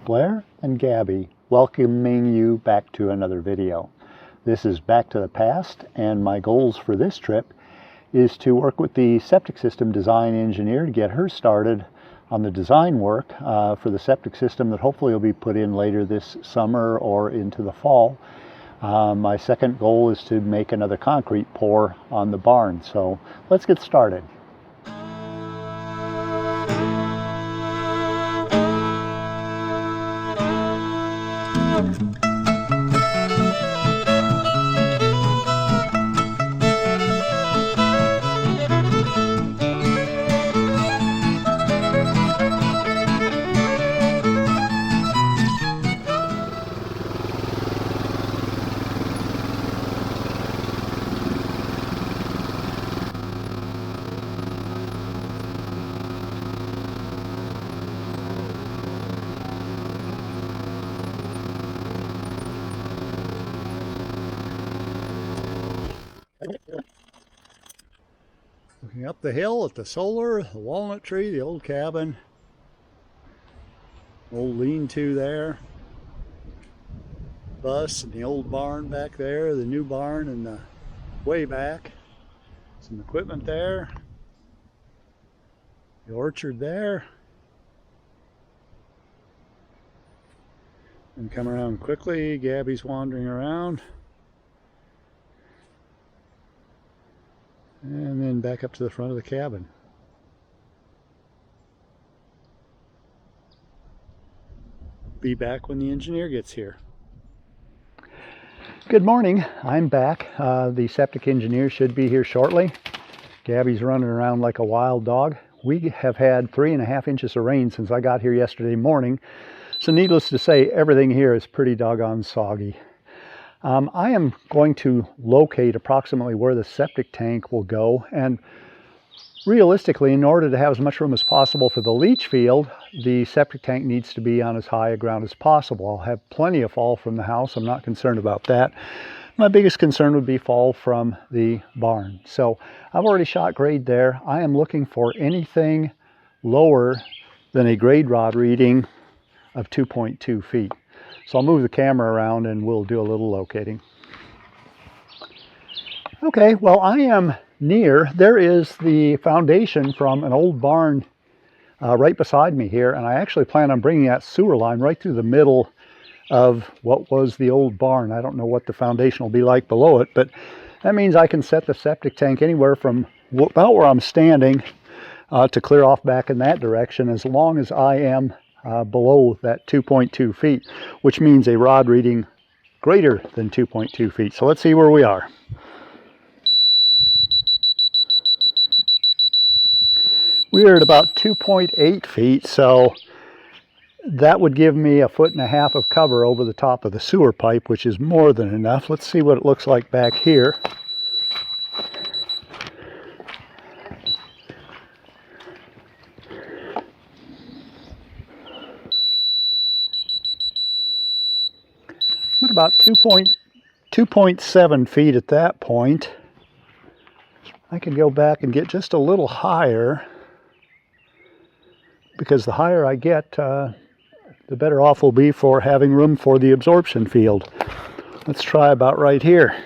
Blair and Gabby welcoming you back to another video. This is Back to the Past, and my goals for this trip is to work with the septic system design engineer to get her started on the design work for the septic system that hopefully will be put in later this summer or into the fall. My second goal is to make another concrete pour on the barn. So let's get started. Looking up the hill at the solar, the walnut tree, the old cabin, old lean-to there, bus and the old barn back there, the new barn and the way back, some equipment there, the orchard there, and come around quickly. Gabby's wandering around. And then back up to the front of the cabin. Be back when the engineer gets here. Good morning, I'm back. The septic engineer should be here shortly. Gabby's running around like a wild dog. We have had 3.5 inches of rain since I got here yesterday morning. So needless to say, everything here is pretty doggone soggy. I am going to locate approximately where the septic tank will go, and realistically, in order to have as much room as possible for the leach field, the septic tank needs to be on as high a ground as possible. I'll have plenty of fall from the house. I'm not concerned about that. My biggest concern would be fall from the barn. So I've already shot grade there. I am looking for anything lower than a grade rod reading of 2.2 feet. So I'll move the camera around and we'll do a little locating. Okay, well, I am near. There is the foundation from an old barn right beside me here, and I actually plan on bringing that sewer line right through the middle of what was the old barn. I don't know what the foundation will be like below it, but that means I can set the septic tank anywhere from about where I'm standing to clear off back in that direction, as long as I am below that 2.2 feet, which means a rod reading greater than 2.2 feet. So let's see where we are. We are at about 2.8 feet, so that would give me 1.5 feet of cover over the top of the sewer pipe, which is more than enough. Let's see what it looks like back here. I'm at about 2.7 feet at that point. I can go back and get just a little higher, because the higher I get, the better off we'll be for having room for the absorption field. Let's try about right here.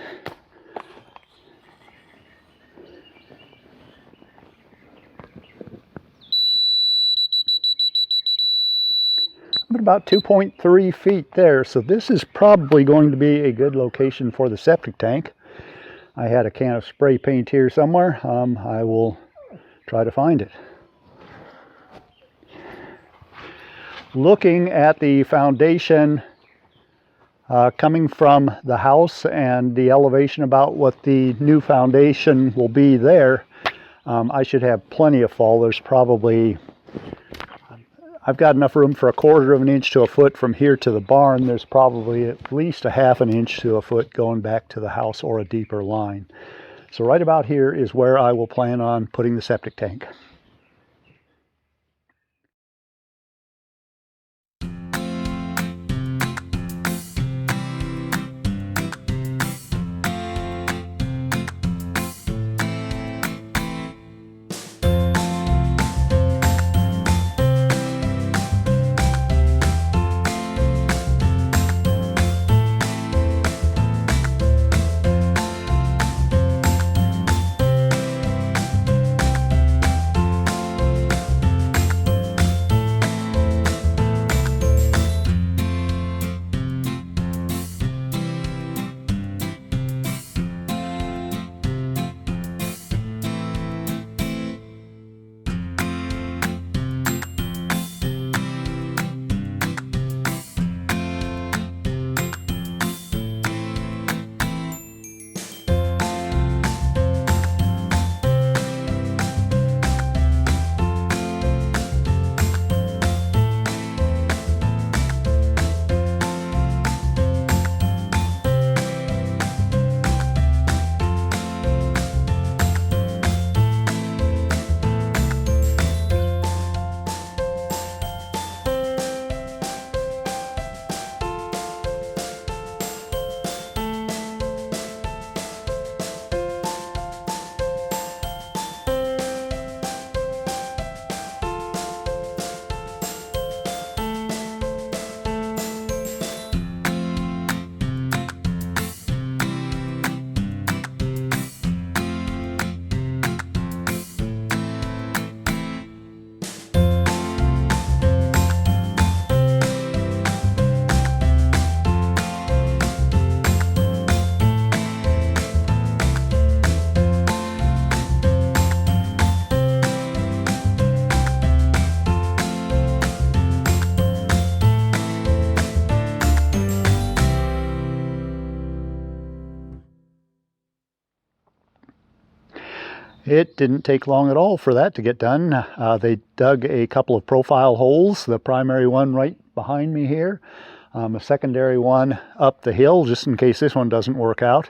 I'm at about 2.3 feet there, so this is probably going to be a good location for the septic tank. I had a can of spray paint here somewhere. I will try to find it. Looking at the foundation coming from the house and the elevation about what the new foundation will be there, I should have plenty of fall. There's probably, I've got enough room for 1/4 inch to a foot from here to the barn. There's probably at least 1/2 inch to a foot going back to the house, or a deeper line. So right about here is where I will plan on putting the septic tank. it didn't take long at all for that to get done. They dug a couple of profile holes, the primary one right behind me here, a secondary one up the hill just in case this one doesn't work out.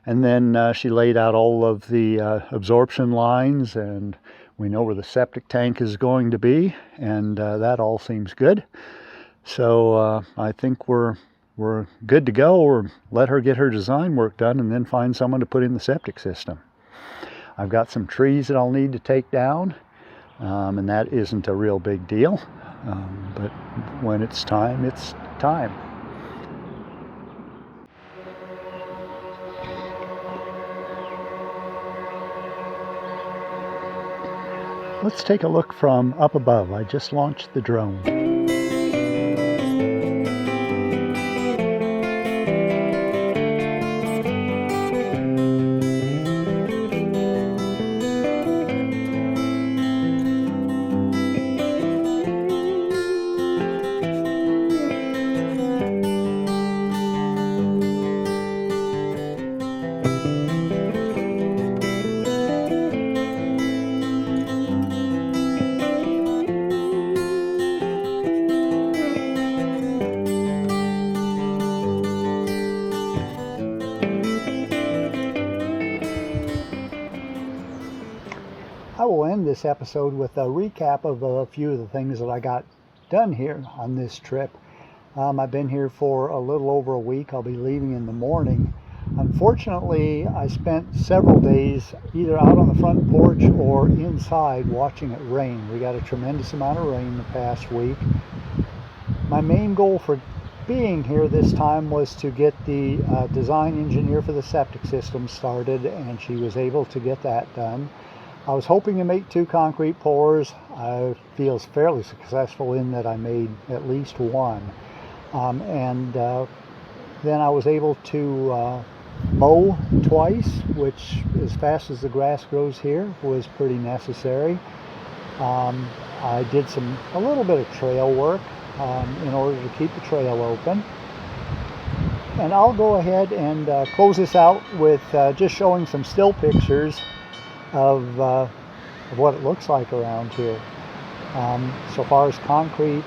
And then she laid out all of the absorption lines, and we know where the septic tank is going to be, and that all seems good. So I think we're good to go, or let her get her design work done and then find someone to put in the septic system. I've got some trees that I'll need to take down, and that isn't a real big deal, but when it's time, it's time. Let's take a look from up above. I just launched the drone. I will end this episode with a recap of a few of the things that I got done here on this trip. I've been here for a little over a week. I'll be leaving in the morning. Unfortunately, I spent several days either out on the front porch or inside watching it rain. We got a tremendous amount of rain the past week. My main goal for being here this time was to get the design engineer for the septic system started, and she was able to get that done. I was hoping to make 2 concrete pours. I feel fairly successful in that I made at least one. Then I was able to mow twice, which, as fast as the grass grows here, was pretty necessary. I did a little bit of trail work in order to keep the trail open. And I'll go ahead and close this out with just showing some still pictures of what it looks like around here. So far as concrete,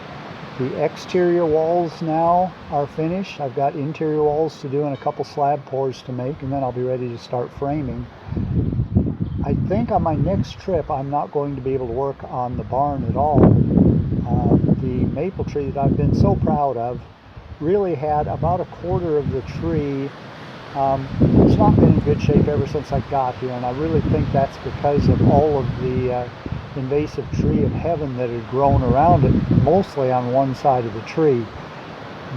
the exterior walls now are finished. I've got interior walls to do and a couple slab pours to make, and then I'll be ready to start framing. I think on my next trip I'm not going to be able to work on the barn at all. The maple tree that I've been so proud of really had about 1/4 of the tree. It's not been in good shape ever since I got here, and I really think that's because of all of the invasive tree of heaven that had grown around it, mostly on one side of the tree.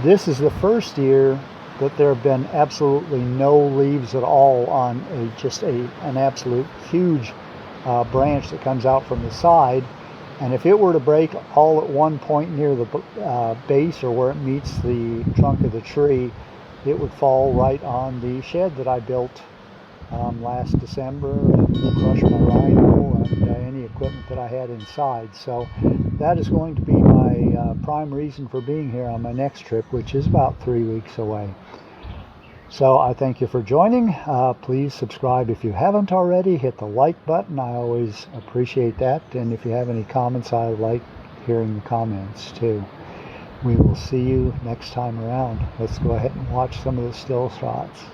This is the first year that there have been absolutely no leaves at all on an absolute huge branch that comes out from the side. And if it were to break all at one point near the base, or where it meets the trunk of the tree, it would fall right on the shed that I built last December and crush my rhino and any equipment that I had inside. So that is going to be my prime reason for being here on my next trip, which is about 3 weeks away. So I thank you for joining. Please subscribe if you haven't already. Hit the like button. I always appreciate that. And if you have any comments, I like hearing the comments too. We will see you next time around. Let's go ahead and watch some of the still shots.